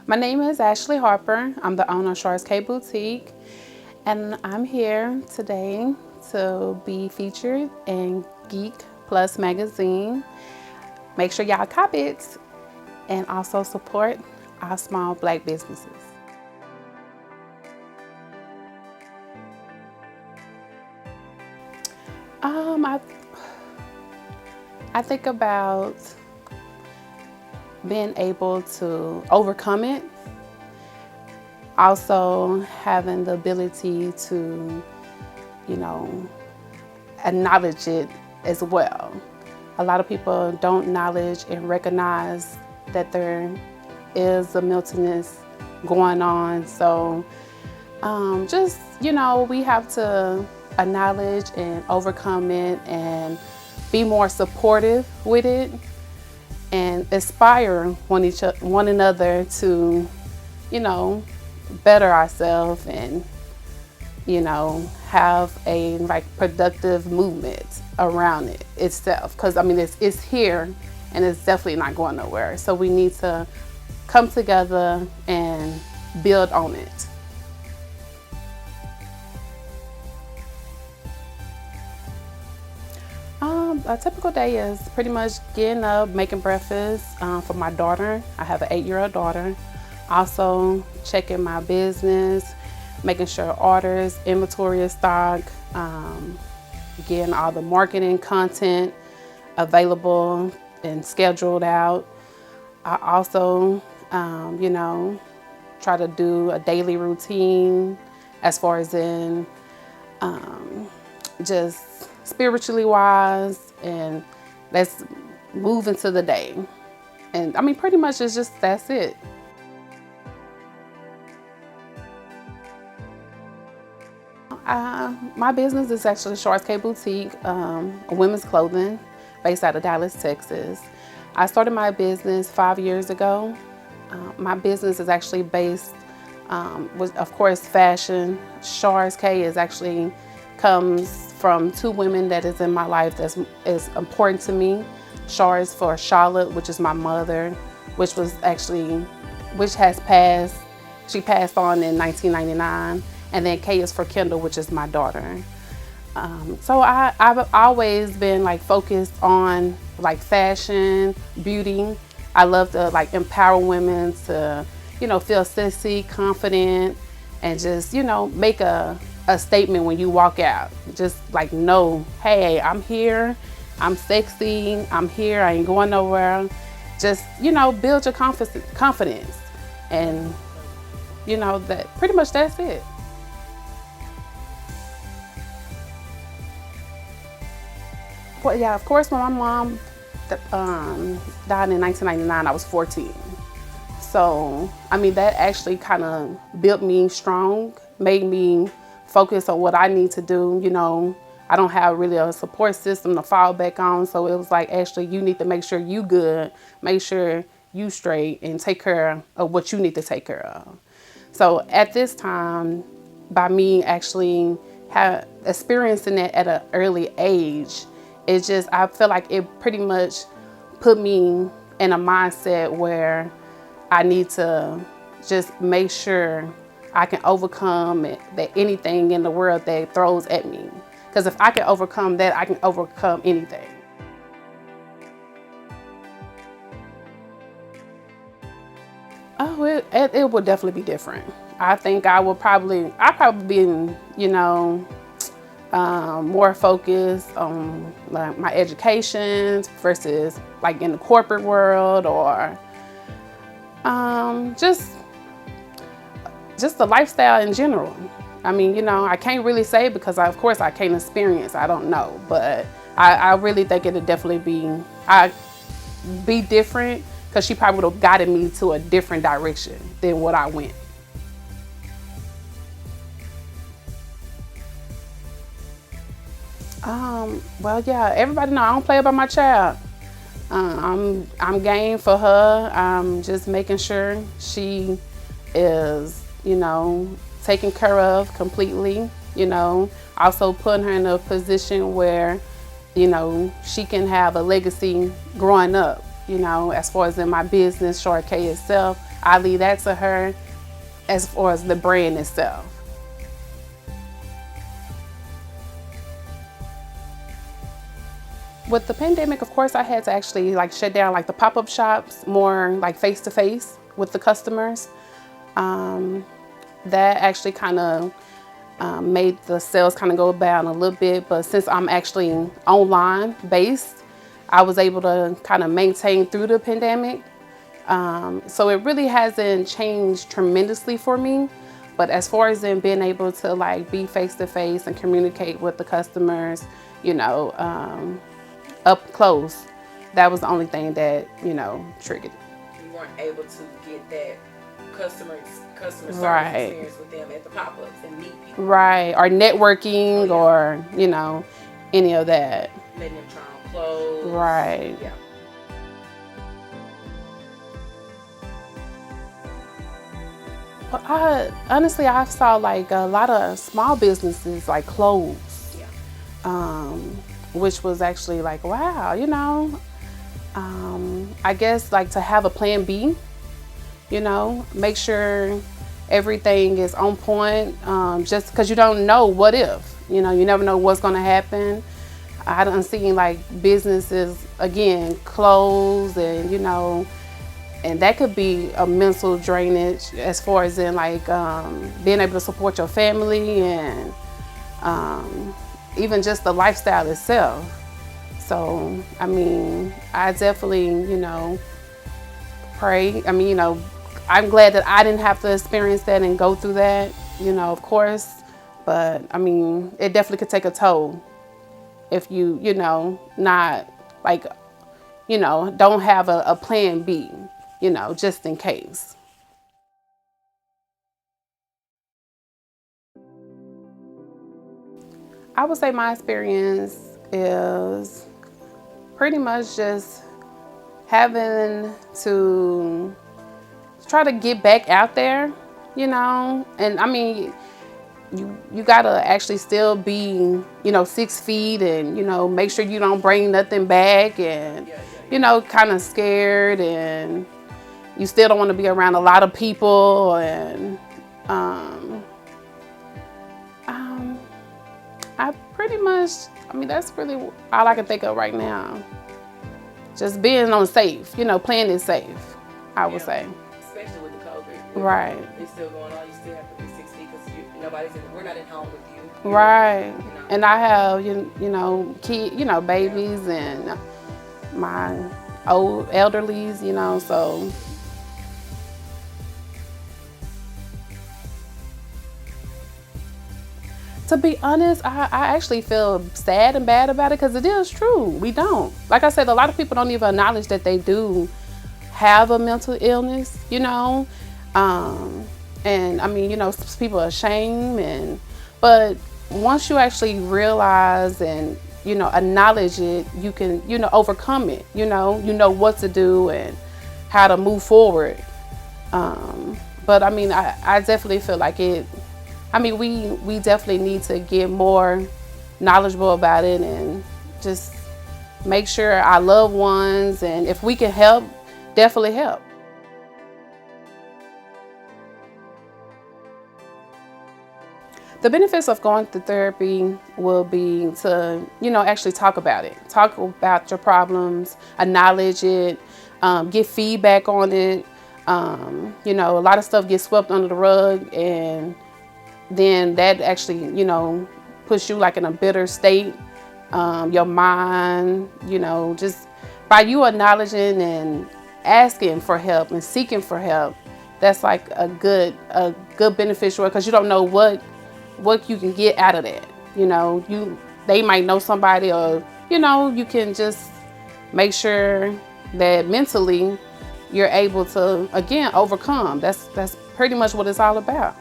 My name is Ashli Harper. I'm the owner of CharsK Boutique, and I'm here today to be featured in Geek Plus magazine. Make sure y'all copy it and also support our small Black businesses. I think about being able to overcome it. Also having the ability to, acknowledge it as well. A lot of people don't acknowledge and recognize that there is a mentalness going on. So we have to acknowledge and overcome it and be more supportive with it and inspire one another to, better ourselves and, have a productive movement around it itself. Because it's here and it's definitely not going nowhere. So we need to come together and build on it. A typical day is pretty much getting up, making breakfast for my daughter. I have an 8-year-old daughter. Also checking my business, making sure orders, inventory is stocked, getting all the marketing content available and scheduled out. I also, try to do a daily routine as far as in just spiritually wise, and let's move into the day. And pretty much it's just, that's it. My business is actually CharsK Boutique, a women's clothing based out of Dallas, Texas. I started my business 5 years ago. My business is actually based with, of course, fashion. CharsK is actually comes from 2 women that is in my life that is important to me. Chars for Charlotte, which is my mother, which has passed. She passed on in 1999. And then K is for Kendall, which is my daughter. So I've always been focused on fashion, beauty. I love to empower women to, feel sexy, confident, and just, make a statement when you walk out. Just know, hey, I'm here, I'm sexy, I'm here, I ain't going nowhere. Just, build your confidence. And, that pretty much that's it. Well, yeah, of course, when my mom died in 1999, I was 14. So, that actually kind of built me strong, made me focus on what I need to do. I don't have really a support system to fall back on. So it was Ashley, you need to make sure you good, make sure you straight, and take care of what you need to take care of. So at this time, by me actually experiencing it at an early age, I feel like it pretty much put me in a mindset where I need to just make sure I can overcome anything in the world that throws at me. Because if I can overcome that, I can overcome anything. Oh, it would definitely be different. I think I'd probably be, more focused on my education versus in the corporate world, or just the lifestyle in general. I can't really say because of course I can't experience, I don't know, but I really think it'd definitely be different, because she probably would have guided me to a different direction than what I went. Well, yeah, everybody know I don't play about my child. I'm game for her. I'm just making sure she is, taken care of completely, also putting her in a position where, she can have a legacy growing up, as far as in my business, CharsK itself. I leave that to her as far as the brand itself. With the pandemic, of course, I had to actually like shut down like the pop-up shops, more like face-to-face with the customers. That actually kind of made the sales kind of go down a little bit, but since I'm actually online based, I was able to kind of maintain through the pandemic. So it really hasn't changed tremendously for me, but as far as in being able to like be face to face and communicate with the customers, you know, up close, that was the only thing that, you know, triggered. You weren't able to get that customer service experience with them at the pop-ups and meet people. Right, or networking, or, you know, any of that. Letting them try on clothes. Right. Yeah. Well, honestly, I saw like a lot of small businesses like close, which was actually like, wow, you know, I guess like to have a plan B, you know, make sure everything is on point, just because you don't know what if, you know, you never know what's going to happen. I done seen like businesses, again, close, and, you know, and that could be a mental drainage as far as in like being able to support your family and even just the lifestyle itself. So, I mean, I definitely, you know, pray. I mean, you know, I'm glad that I didn't have to experience that and go through that, you know, of course. But, I mean, it definitely could take a toll if you know, not like, you know, don't have a plan B, you know, just in case. I would say my experience is pretty much just having to try to get back out there, you know, and I mean, you gotta actually still be, you know, 6 feet and, you know, make sure you don't bring nothing back and, you know, kind of scared, and you still don't want to be around a lot of people, and I pretty much, I mean, that's really all I can think of right now. Just being on safe, you know, playing it safe, I would say. Especially with the COVID. Right. It's still going on. You still have to be 6 feet because we're not at home with you. Right. You know. And I have, you know, babies and my old elderlies, you know, so. To be honest, I actually feel sad and bad about it because it is true. We don't. Like I said, a lot of people don't even acknowledge that they do have a mental illness, you know. And I mean, you know, people are ashamed, but once you actually realize and, you know, acknowledge it, you can, you know, overcome it, you know what to do and how to move forward. But I mean, I definitely feel like it, I mean, we definitely need to get more knowledgeable about it and just make sure our loved ones, and if we can help, definitely help. The benefits of going through therapy will be to, you know, actually talk about it. Talk about your problems, acknowledge it, get feedback on it. You know, a lot of stuff gets swept under the rug, and then that actually, you know, puts you like in a bitter state. Your mind, you know, just by you acknowledging and asking for help and seeking for help, that's like a good beneficial, because you don't know what you can get out of that. You know, they might know somebody, or, you know, you can just make sure that mentally you're able to, again, overcome. That's pretty much what it's all about.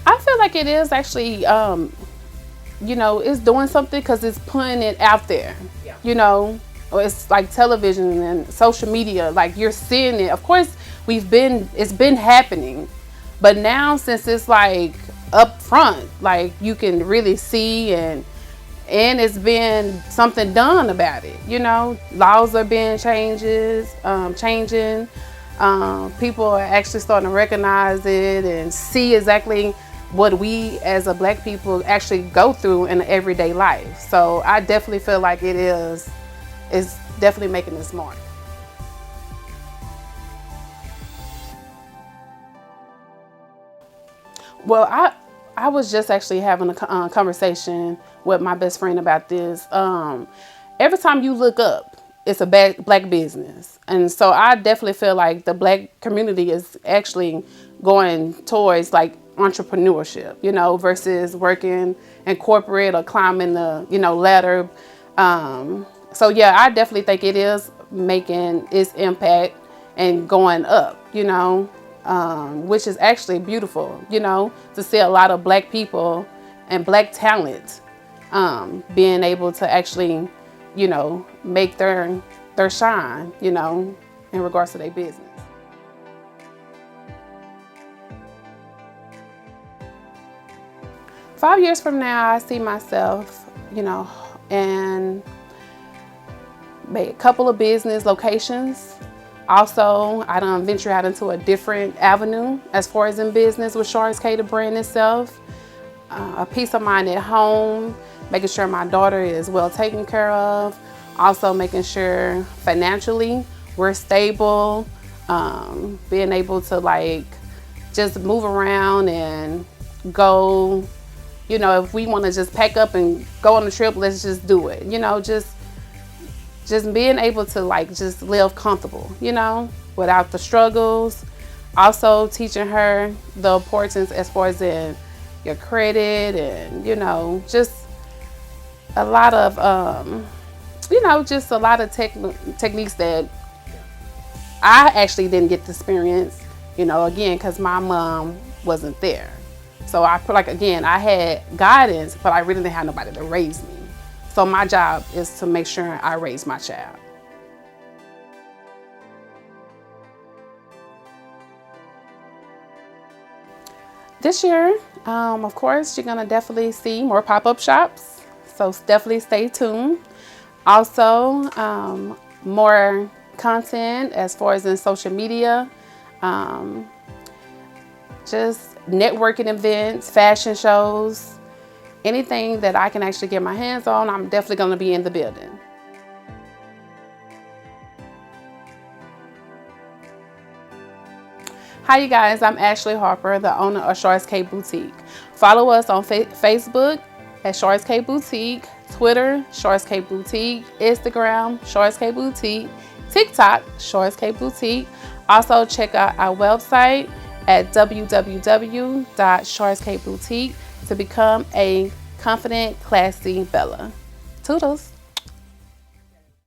I feel like it is actually, you know, it's doing something because it's putting it out there, you know, or it's like television and social media, like you're seeing it. Of course, it's been happening, but now since it's like up front, like you can really see, and and it's been something done about it. You know, laws are being changing. People are actually starting to recognize it and see exactly what we as a Black people actually go through in everyday life. So I definitely feel like it's definitely making its mark. Well, I was just actually having a conversation with my best friend about this. Every time you look up, it's a Black business. And so I definitely feel like the Black community is actually going towards like entrepreneurship, you know, versus working in corporate or climbing the, you know, ladder. So yeah, I definitely think it is making its impact and going up, you know, which is actually beautiful, you know, to see a lot of Black people and Black talent being able to actually, you know, make their shine, you know, in regards to their business. Five years from now, I see myself, you know, in a couple of business locations. Also, I done venture out into a different avenue as far as in business with CharsK, the brand itself. A peace of mind at home, making sure my daughter is well taken care of. Also making sure financially we're stable, being able to like just move around and go, you know, if we want to just pack up and go on a trip, let's just do it. You know, just being able to like just live comfortable, you know, without the struggles. Also teaching her the importance as far as in your credit and, you know, just a lot of, you know, just a lot of techniques that I actually didn't get to experience, you know, again, because my mom wasn't there. So I feel like, again, I had guidance, but I really didn't have nobody to raise me. So my job is to make sure I raise my child. This year, of course, you're gonna definitely see more pop-up shops. So definitely stay tuned. Also, more content as far as in social media. Just networking events, fashion shows, anything that I can actually get my hands on, I'm definitely going to be in the building. Hi you guys, I'm Ashli Harper, the owner of CharsK Boutique. Follow us on Facebook at CharsK Boutique, Twitter, CharsK Boutique, Instagram, CharsK Boutique, TikTok, CharsK Boutique. Also check out our website at www.charskboutique to become a confident, classy Bella. Toodles.